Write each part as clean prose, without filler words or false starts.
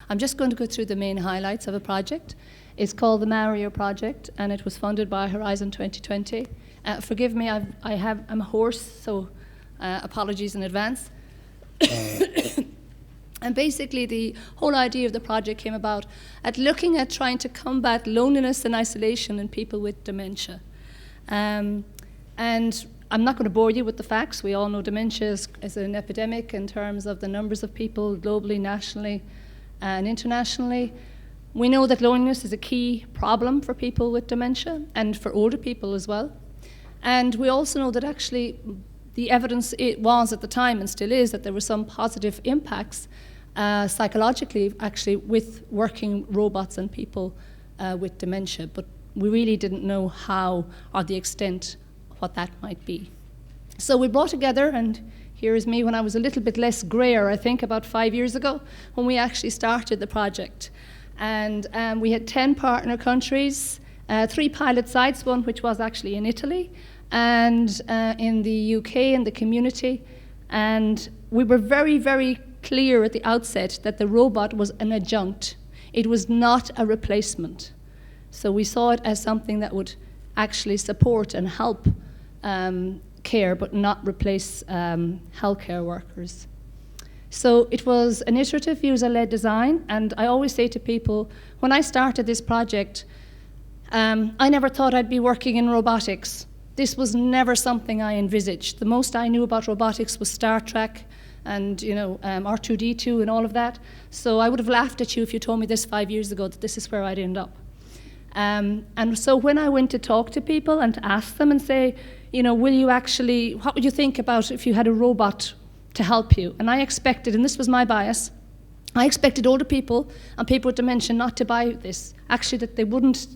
I'm just going to go through the main highlights of a project. It's called the Mario Project, and it was funded by Horizon 2020. Forgive me, I'm hoarse, so apologies in advance. And basically, the whole idea of the project came about at looking at trying to combat loneliness and isolation in people with dementia. And I'm not going to bore you with the facts. We all know dementia is an epidemic in terms of the numbers of people globally, nationally, and internationally. We know that loneliness is a key problem for people with dementia and for older people as well. And we also know that actually the evidence it was at the time and still is that there were some positive impacts psychologically actually with working robots and people with dementia, but we really didn't know how or the extent what that might be. So we brought together, and here is me when I was a little bit less grayer, I think about 5 years ago, when we actually started the project. And we had 10 partner countries, 3 pilot sites, one which was actually in Italy, and in the UK in the community. And we were very, very clear at the outset that the robot was an adjunct. It was not a replacement. So we saw it as something that would actually support and help care, but not replace healthcare workers. So it was an iterative user-led design, and I always say to people, when I started this project, I never thought I'd be working in robotics. This was never something I envisaged. The most I knew about robotics was Star Trek and R2-D2 and all of that. So I would have laughed at you if you told me this 5 years ago, that this is where I'd end up. And so when I went to talk to people and to ask them and say, what would you think about if you had a robot to help you? And I expected, and this was my bias, I expected older people and people with dementia not to buy this, actually that they wouldn't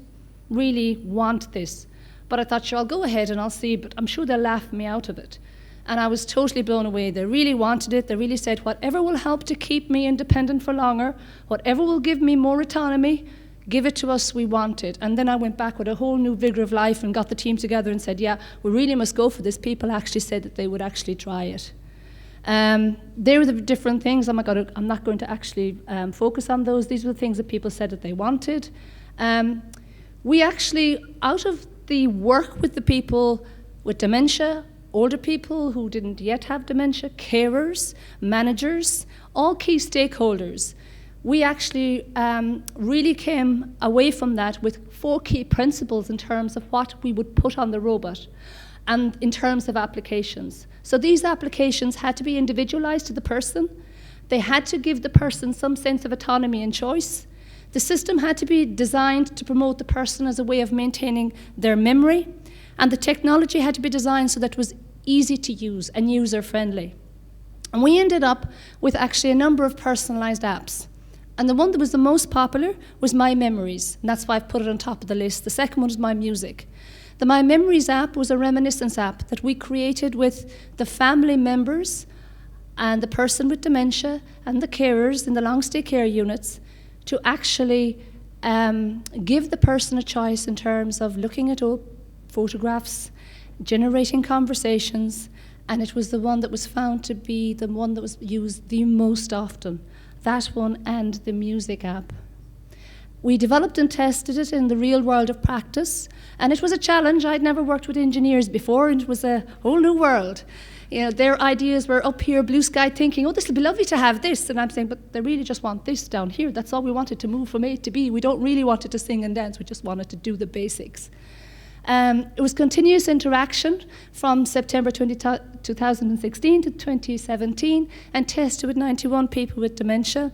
really want this. But I thought, sure, I'll go ahead and I'll see, but I'm sure they'll laugh me out of it. And I was totally blown away. They really wanted it. They really said, whatever will help to keep me independent for longer, whatever will give me more autonomy, give it to us, we want it. And then I went back with a whole new vigor of life and got the team together and said, yeah, we really must go for this. People actually said that they would actually try it. They were the different things. I'm not going to actually focus on those. These were the things that people said that they wanted. We actually, out of the work with the people with dementia, older people who didn't yet have dementia, carers, managers, all key stakeholders, we actually really came away from that with 4 key principles in terms of what we would put on the robot and in terms of applications. So these applications had to be individualized to the person. They had to give the person some sense of autonomy and choice. The system had to be designed to promote the person as a way of maintaining their memory, and the technology had to be designed so that it was easy to use and user-friendly. And we ended up with actually a number of personalized apps. And the one that was the most popular was My Memories, and that's why I've put it on top of the list. The second one was My Music. The My Memories app was a reminiscence app that we created with the family members and the person with dementia and the carers in the long-stay care units to actually give the person a choice in terms of looking at old photographs, generating conversations, and it was the one that was found to be the one that was used the most often. That one and the music app. We developed and tested it in the real world of practice, and it was a challenge. I'd never worked with engineers before, and it was a whole new world. Their ideas were up here, blue sky, thinking, oh, this will be lovely to have this. And I'm saying, but they really just want this down here. That's all we wanted to move from A to B. We don't really want it to sing and dance. We just wanted to do the basics. It was continuous interaction from September 2016 to 2017 and tested with 91 people with dementia.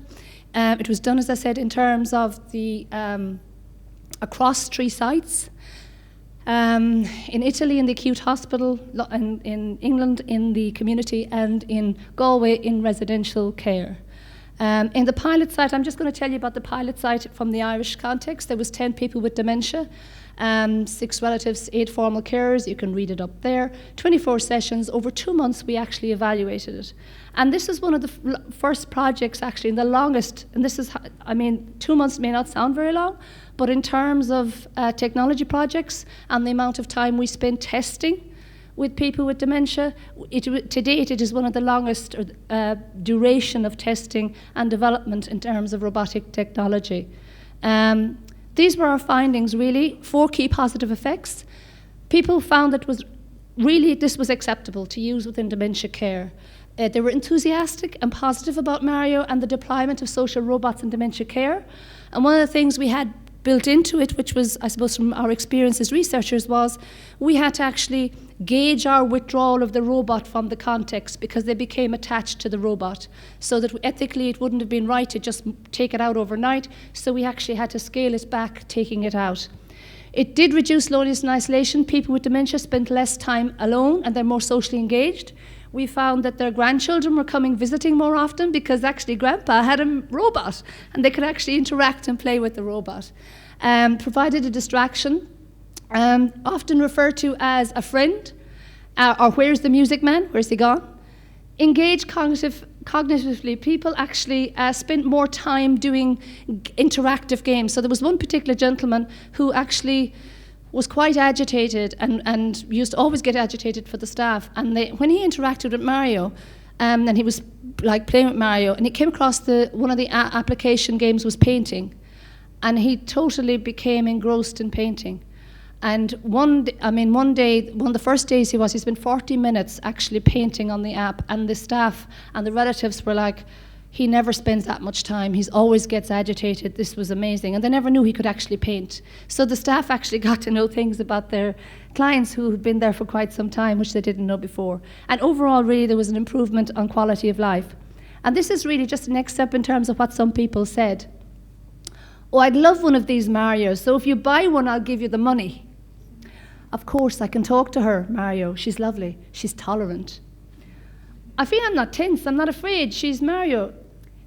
It was done, as I said, in terms of the across 3 sites. In Italy in the acute hospital, in England in the community, and in Galway in residential care. In the pilot site, I'm just going to tell you about the pilot site from the Irish context. There was 10 people with dementia, 6 relatives, 8 formal carers. You can read it up there. 24 sessions. Over 2 months, we actually evaluated it. And this is one of the first projects, actually, and the longest. And this is, 2 months may not sound very long, but in terms of technology projects and the amount of time we spent testing, with people with dementia. To date, it is one of the longest duration of testing and development in terms of robotic technology. These were our findings, really. 4 key positive effects. People found that this was acceptable to use within dementia care. They were enthusiastic and positive about Mario and the deployment of social robots in dementia care. And one of the things we had built into it, which was, I suppose, from our experience as researchers, was we had to actually gauge our withdrawal of the robot from the context, because they became attached to the robot, so that ethically it wouldn't have been right to just take it out overnight. So we actually had to scale it back, taking it out. It did reduce loneliness and isolation. People with dementia spent less time alone and they're more socially engaged. We found that their grandchildren were visiting more often, because actually Grandpa had a robot and they could actually interact and play with the robot. Provided a distraction, often referred to as a friend, or where's the music man, where's he gone? Engaged cognitively, people actually spent more time doing interactive games. So there was one particular gentleman who actually was quite agitated and used to always get agitated for the staff. And when he interacted with Mario, and he was like playing with Mario, and he came across one of the application games was painting, and he totally became engrossed in painting. And one day, one of the first days he spent 40 minutes actually painting on the app, and the staff and the relatives were like, he never spends that much time, he always gets agitated, this was amazing. And they never knew he could actually paint. So the staff actually got to know things about their clients who had been there for quite some time, which they didn't know before. And overall, really, there was an improvement on quality of life. And this is really just the next step in terms of what some people said. Oh, I'd love one of these Marios, so if you buy one, I'll give you the money. Of course, I can talk to her, Mario. She's lovely. She's tolerant. I feel I'm not tense. I'm not afraid. She's Mario.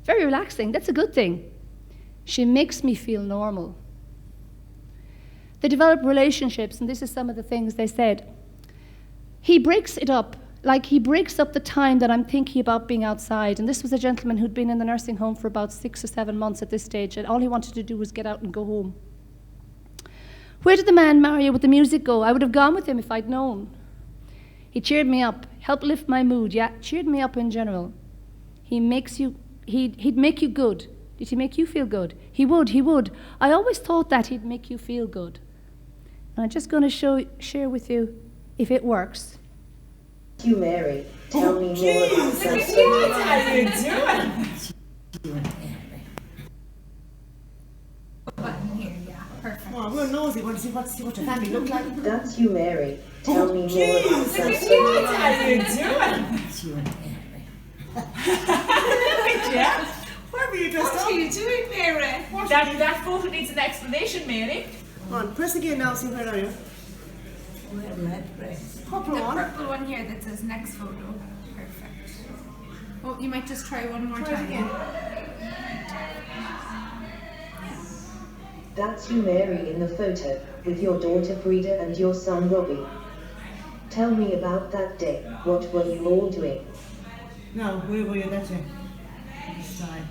Very relaxing. That's a good thing. She makes me feel normal. They develop relationships, and this is some of the things they said. He breaks it up. Like, he breaks up the time that I'm thinking about being outside. And this was a gentleman who'd been in the nursing home for about 6 or 7 months at this stage, and all he wanted to do was get out and go home. Where did the man Mario with the music go? I would have gone with him if I'd known. He cheered me up, helped lift my mood. Yeah, cheered me up in general. He'd make you good. Did he make you feel good? He would. I always thought that he'd make you feel good. And I'm just going to share with you if it works. You, Mary. Tell me more about that. How you doing? Button here, yeah, perfect. Oh, we're nosy. Want to see what your family look like? That's you, Mary. Tell me more about that. How you doing? That's you and Mary. Yeah. Where were you dressed What up? are you doing, Mary? That photo needs an explanation, Mary. Come on, press again now. See, where are you? Where am I pressed? Purple The one. purple one here that says next photo. Perfect. Oh, you might just try one more Try it time. again. That's you, Mary, in the photo, with your daughter Frida and your son Robbie. Tell me about that day. What were you all doing? Now, where were you that day? This side.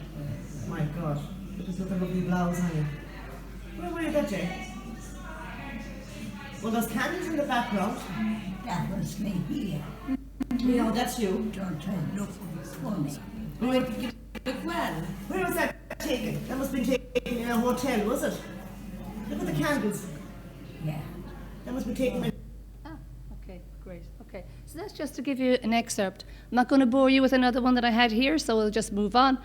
My God. Just look at the lovely blouse on you. Where were you that day? Well, there's candles in the background. That was me here. You know, that's you. Don't try to look funny. Look well. Where was that taken? That must have been taken in a hotel, was it? Look at the candles. Yeah. That must be taken in. Okay, great. Okay, so that's just to give you an excerpt. I'm not going to bore you with another one that I had here, so we'll just move on.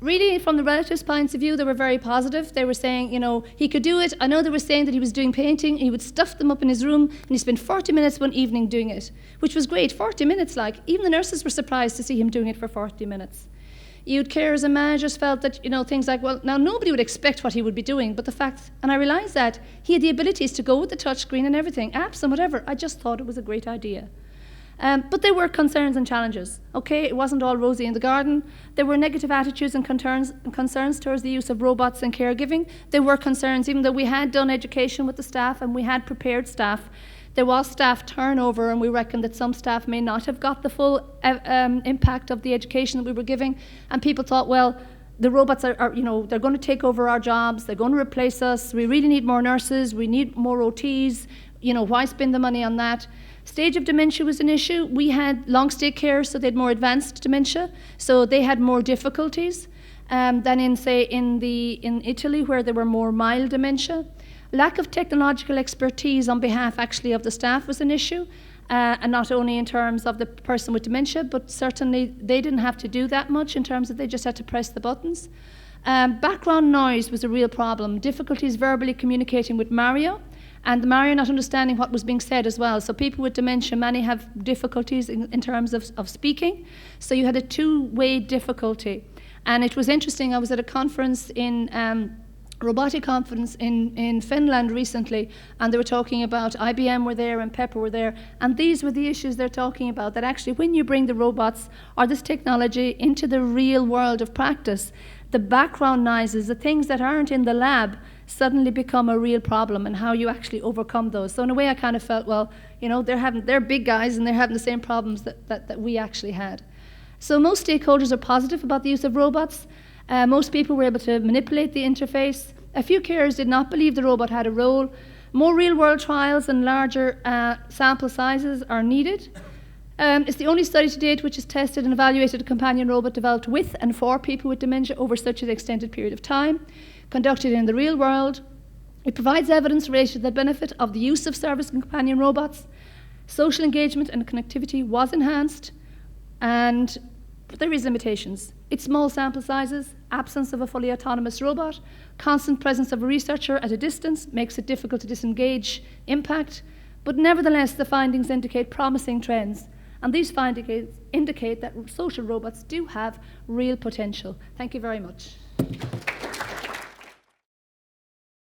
Really, from the relatives' points of view, they were very positive. They were saying, he could do it. I know they were saying that he was doing painting. He would stuff them up in his room, and he spent 40 minutes one evening doing it, which was great. 40 minutes, even the nurses were surprised to see him doing it for 40 minutes. You'd carers and managers felt that, things like, well, now nobody would expect what he would be doing, but the fact, and I realised that, he had the abilities to go with the touchscreen and everything, apps and whatever. I just thought it was a great idea. But there were concerns and challenges. Okay, it wasn't all rosy in the garden. There were negative attitudes and concerns towards the use of robots in caregiving. There were concerns, even though we had done education with the staff and we had prepared staff, there was staff turnover, and we reckoned that some staff may not have got the full impact of the education that we were giving. And people thought, well, the robots are they're going to take over our jobs, they're going to replace us, we really need more nurses, we need more OTs, why spend the money on that? Stage of dementia was an issue. We had long stay care, so they had more advanced dementia, so they had more difficulties than in, say, in Italy, where there were more mild dementia. Lack of technological expertise on behalf actually of the staff was an issue, and not only in terms of the person with dementia, but certainly they didn't have to do that much in terms of they just had to press the buttons. Background noise was a real problem. Difficulties verbally communicating with Mario, and the Mario not understanding what was being said as well. So people with dementia, many have difficulties in terms of speaking. So you had a two-way difficulty. And it was interesting, I was at a conference robotic conference in Finland recently, and they were talking about IBM were there and Pepper were there, and these were the issues they're talking about, that actually when you bring the robots or this technology into the real world of practice, the background noises, the things that aren't in the lab, suddenly become a real problem, and how you actually overcome those. So in a way I kind of felt, well, you know, they're big guys and they're having the same problems that we actually had. So most stakeholders are positive about the use of robots. Most people were able to manipulate the interface. A few carers did not believe the robot had a role. More real-world trials and larger sample sizes are needed. It's the only study to date which has tested and evaluated a companion robot developed with and for people with dementia over such an extended period of time, conducted in the real world. It provides evidence related to the benefit of the use of service and companion robots. Social engagement and connectivity was enhanced, but there is limitations. It's small sample sizes, absence of a fully autonomous robot, constant presence of a researcher at a distance makes it difficult to disengage impact, but nevertheless the findings indicate promising trends, and these findings indicate that social robots do have real potential. Thank you very much.